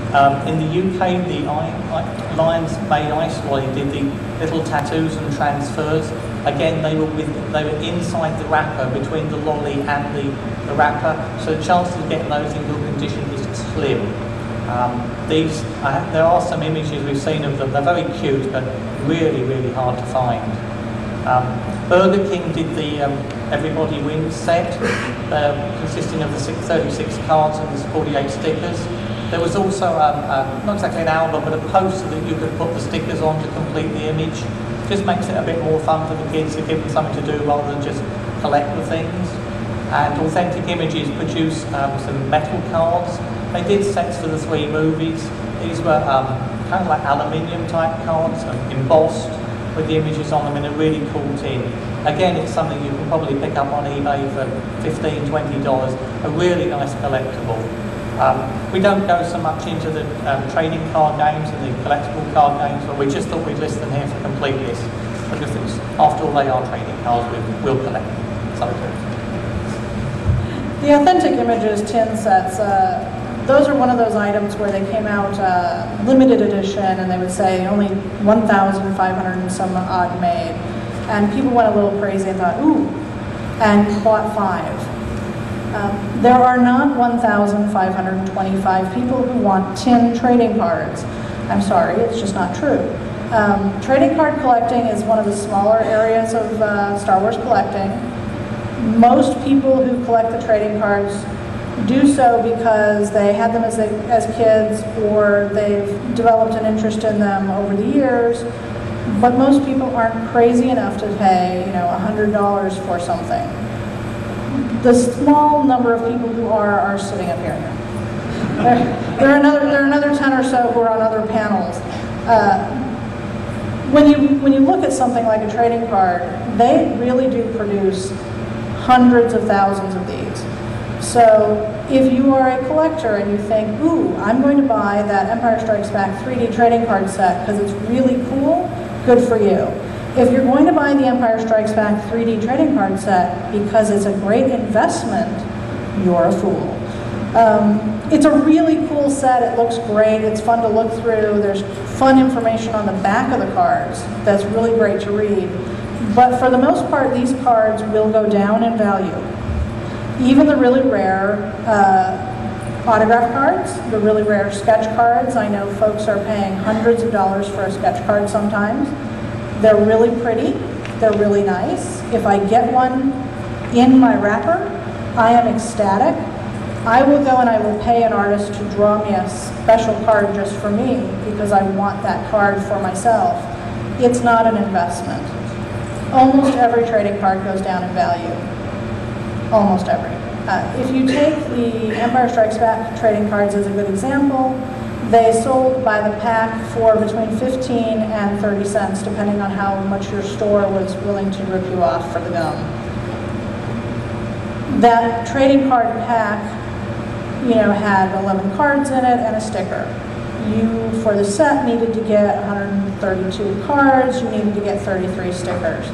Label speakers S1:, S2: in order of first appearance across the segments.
S1: In the UK, the Lions Bay Ice Lolly did the little tattoos and transfers. Again, they were inside the wrapper, between the lolly and the wrapper, so the chances of getting those in good condition is slim. There are some images we've seen of them. They're very cute, but really, really hard to find. Burger King did the Everybody Wins set, consisting of the 36 cards and the 48 stickers. There was also, not exactly an album, but a poster that you could put the stickers on to complete the image. Just makes it a bit more fun for the kids to give them something to do rather than just collect the things. And Authentic Images produced some metal cards. They did sets for the 3 movies. These were kind of like aluminium type cards, embossed, with the images on them in a really cool tin. Again, it's something you can probably pick up on eBay for $15, $20, a really nice collectible. We don't go so much into the trading card games and the collectible card games, but we just thought we'd list them here for completeness, because after all they are trading cards, we'll collect them. So,
S2: the Authentic Images tin sets, those are one of those items where they came out limited edition, and they would say only 1,500 and some odd made. And people went a little crazy and thought, ooh, and bought 5. There are not 1,525 people who want tin trading cards. I'm sorry, it's just not true. Trading card collecting is one of the smaller areas of Star Wars collecting. Most people who collect the trading cards do so because they had them as kids, or they've developed an interest in them over the years. But most people aren't crazy enough to pay, $100 for something. The small number of people who are sitting up here. There are another 10 or so who are on other panels. When you look at something like a trading card, they really do produce hundreds of thousands of these. So if you are a collector and you think, ooh, I'm going to buy that Empire Strikes Back 3D trading card set because it's really cool, good for you. If you're going to buy the Empire Strikes Back 3D trading card set because it's a great investment, you're a fool. It's a really cool set. It looks great. It's fun to look through. There's fun information on the back of the cards that's really great to read. But for the most part, these cards will go down in value. Even the really rare autograph cards, the really rare sketch cards. I know folks are paying hundreds of dollars for a sketch card sometimes. They're really pretty. They're really nice. If I get one in my wrapper, I am ecstatic. I will go and I will pay an artist to draw me a special card just for me because I want that card for myself. It's not an investment. Almost every trading card goes down in value. Almost every. If you take the Empire Strikes Back trading cards as a good example, they sold by the pack for between 15 and 30 cents, depending on how much your store was willing to rip you off for the gum. That trading card pack, had 11 cards in it and a sticker. You, for the set, needed to get 132 cards. You needed to get 33 stickers.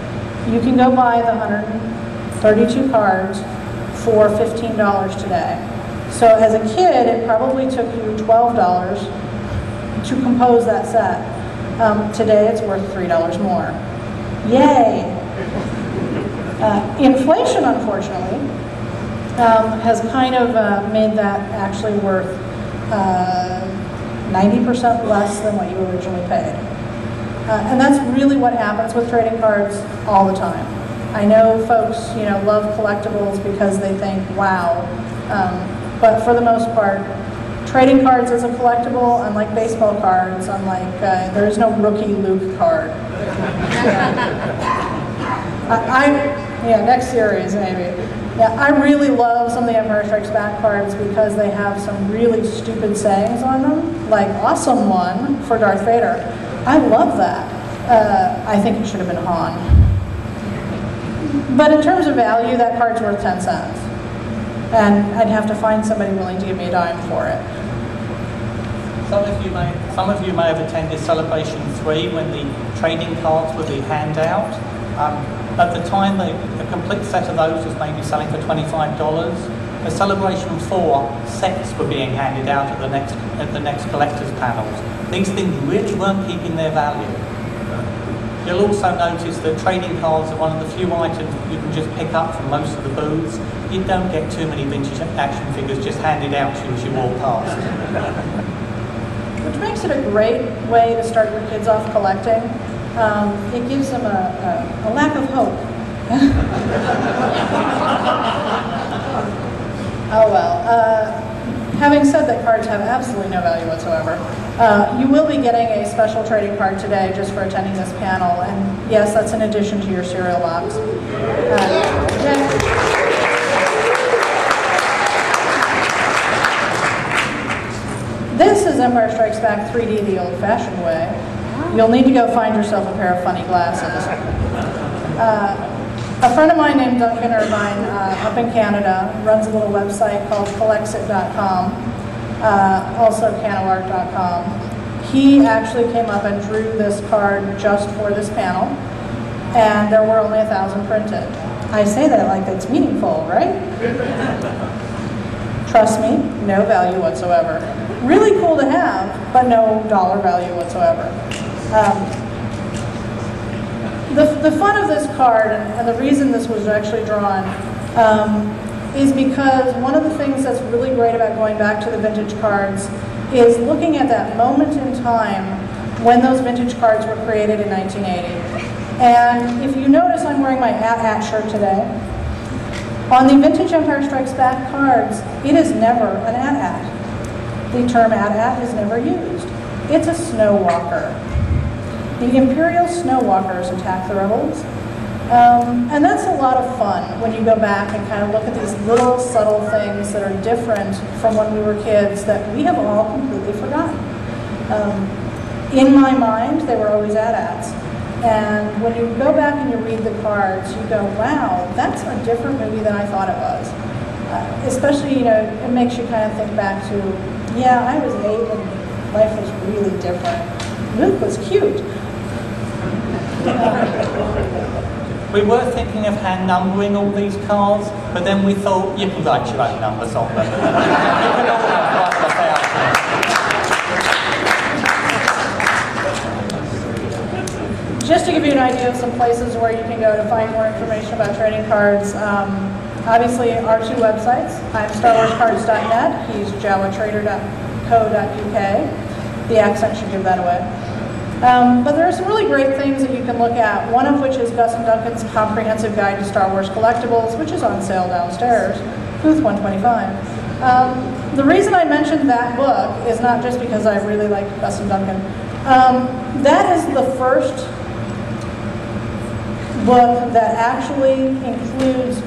S2: You can go buy the 132 cards for $15 today. So as a kid, it probably took you $12 to compose that set. Today, it's worth $3 more. Yay! Inflation, unfortunately, has kind of made that actually worth 90% less than what you originally paid. And that's really what happens with trading cards all the time. I know folks, love collectibles because they think, wow. But for the most part, trading cards is a collectible, unlike baseball cards, there is no rookie Luke card. Next series maybe. Yeah, I really love some of the Empire Strikes Back cards because they have some really stupid sayings on them, like awesome one for Darth Vader. I love that. I think it should have been Han. But in terms of value, that card's worth 10 cents. And I'd have to find somebody willing to give me a dime for it.
S1: Some of you may have attended Celebration 3 when the trading cards were the handout. At the time, a complete set of those was maybe selling for $25. a celebration 4 sets were being handed out at the next collectors panels. These things really weren't keeping their value. You'll also notice that trading cards are one of the few items you can just pick up from most of the booths. You don't get too many vintage action figures just handed out to you as you walk past.
S2: Which makes it a great way to start your kids off collecting. It gives them a lack of hope. Oh well. Having said that cards have absolutely no value whatsoever, you will be getting a special trading card today just for attending this panel, and yes, that's in addition to your cereal box. This is Empire Strikes Back 3D the old-fashioned way. You'll need to go find yourself a pair of funny glasses. A friend of mine named Duncan Irvine up in Canada runs a little website called Collexit.com, also Canoart.com. He actually came up and drew this card just for this panel, and there were only 1,000 printed. I say that like it's meaningful, right? Trust me, no value whatsoever. Really cool to have, but no dollar value whatsoever. The fun of this card, and the reason this was actually drawn, is because one of the things that's really great about going back to the vintage cards is looking at that moment in time when those vintage cards were created in 1980. And if you notice, I'm wearing my AT-AT shirt today. On the vintage Empire Strikes Back cards, it is never an AT-AT. The term AT-AT is never used. It's a snow walker. The Imperial Snow Walkers attack the rebels. And that's a lot of fun when you go back and kind of look at these little subtle things that are different from when we were kids that we have all completely forgotten. In my mind, they were always AT-ATs. And when you go back and you read the cards, you go, wow, that's a different movie than I thought it was. Especially, you know, it makes you kind of think back to, yeah, I was 8 and life was really different. Luke was cute.
S1: We were thinking of hand numbering all these cards, but then we thought you can write your own numbers on them. You can all have 1,000.
S2: Just to give you an idea of some places where you can go to find more information about trading cards, obviously our 2 websites. I'm StarWarsCards.net, he's JavaTrader.co.uk. The accent should give that away. But there are some really great things that you can look at, one of which is Gus and Duncan's Comprehensive Guide to Star Wars Collectibles, which is on sale downstairs, booth 125. The reason I mentioned that book is not just because I really like Gus and Duncan. That is the first book that actually includes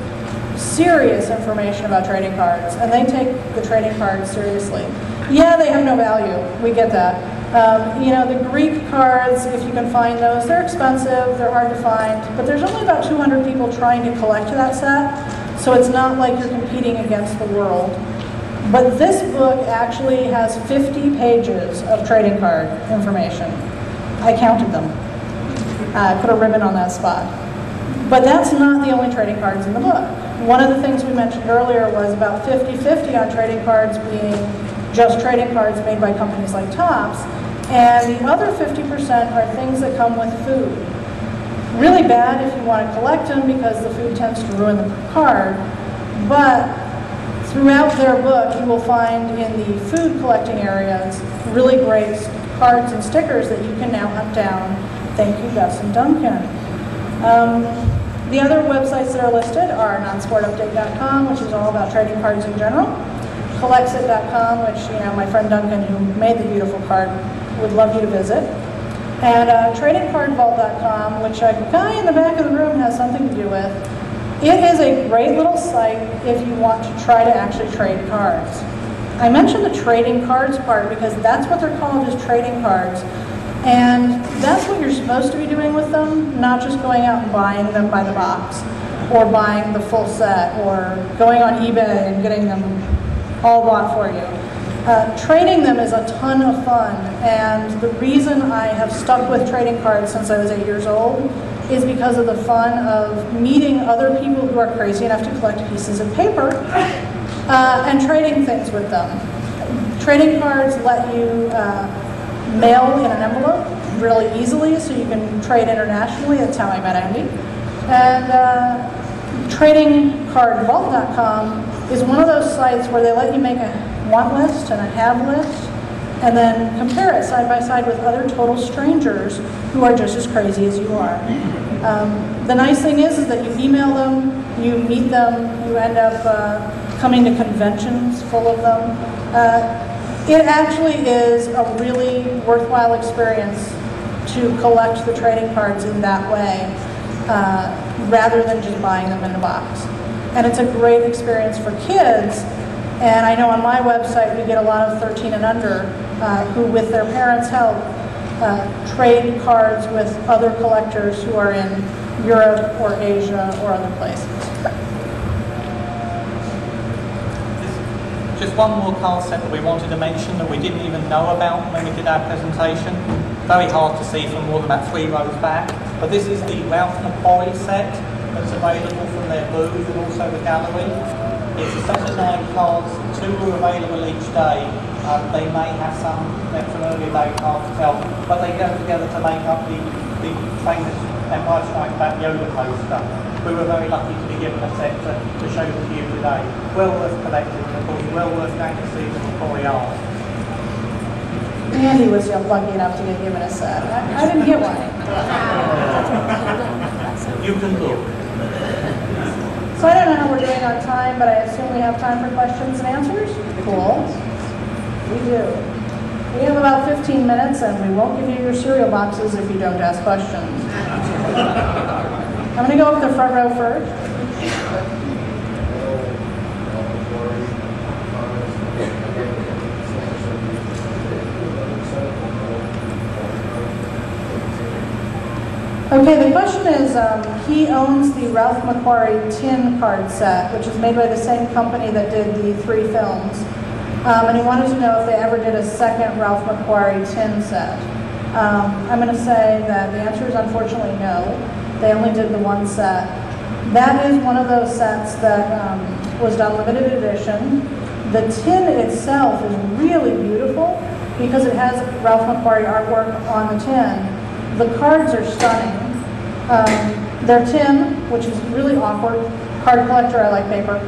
S2: serious information about trading cards, and they take the trading cards seriously. Yeah, they have no value, we get that. You know, the Greek cards, if you can find those, they're expensive, they're hard to find, but there's only about 200 people trying to collect that set, so it's not like you're competing against the world. But this book actually has 50 pages of trading card information. I counted them. I put a ribbon on that spot. But that's not the only trading cards in the book. One of the things we mentioned earlier was about 50-50 on trading cards being just trading cards made by companies like Topps, and the other 50% are things that come with food. Really bad if you want to collect them because the food tends to ruin the card, but throughout their book you will find in the food collecting areas really great cards and stickers that you can now hunt down. Thank you, Gus and Duncan. The other websites that are listed are nonsportupdate.com, which is all about trading cards in general. Collexit.com, which, you know, my friend Duncan, who made the beautiful card, would love you to visit. And tradingcardvault.com, which a guy in the back of the room has something to do with. It is a great little site if you want to try to actually trade cards. I mentioned the trading cards part because that's what they're called, is trading cards. And that's what you're supposed to be doing with them, not just going out and buying them by the box, or buying the full set, or going on eBay and getting them all bought for you. Trading them is a ton of fun, and the reason I have stuck with trading cards since I was 8 years old is because of the fun of meeting other people who are crazy enough to collect pieces of paper and trading things with them. Trading cards let you mail in an envelope really easily, so you can trade internationally. That's how I met Andy. And TradingCardVault.com is one of those sites where they let you make a want list and a have list, and then compare it side by side with other total strangers who are just as crazy as you are. The nice thing is that you email them, you meet them, you end up coming to conventions full of them. It actually is a really worthwhile experience to collect the trading cards in that way, rather than just buying them in a box. And it's a great experience for kids. And I know on my website we get a lot of 13 and under who, with their parents' help, trade cards with other collectors who are in Europe or Asia or other places.
S1: Just one more card set that we wanted to mention that we didn't even know about when we did our presentation. Very hard to see from more than about 3 rows back. But this is the Ralph McQuarrie set that's available from their booth and also the gallery. It's a set of 9 cards, 2 are available each day. They may have some from earlier day cards as well, but they go together to make up the famous Empire Strikes Back Yoda poster. We were very lucky to be given a set to show to you today. Well worth collecting, and of course well worth going to see the McQuarrie art.
S2: Andy was lucky enough to get given a set. I didn't get one.
S1: You can look.
S2: So I don't know how we're doing on time, but I assume we have time for questions and answers? Cool. We do. We have about 15 minutes, and we won't give you your cereal boxes if you don't ask questions. I'm going to go with the front row first. Okay, the question is, he owns the Ralph McQuarrie tin card set, which is made by the same company that did the 3 films. And he wanted to know if they ever did a second Ralph McQuarrie tin set. I'm going to say that the answer is unfortunately no. They only did the 1 set. That is one of those sets that was done limited edition. The tin itself is really beautiful because it has Ralph McQuarrie artwork on the tin. The cards are stunning. They're tin, which is really awkward. Card collector, I like paper.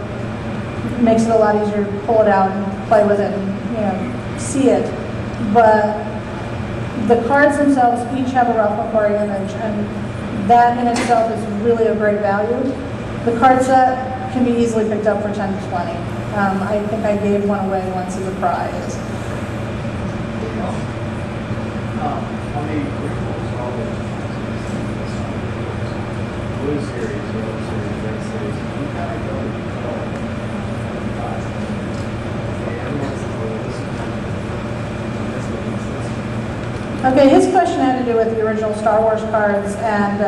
S2: It makes it a lot easier to pull it out and play with it and see it. But the cards themselves each have a Ralph McQuarrie image, and that in itself is really a great value. The card set can be easily picked up for 10 to 20. I think I gave one away once as a prize.
S3: Blue Series, Yellow Series, Red Series, you kind of go
S2: Okay, his question had to do with the original Star Wars cards and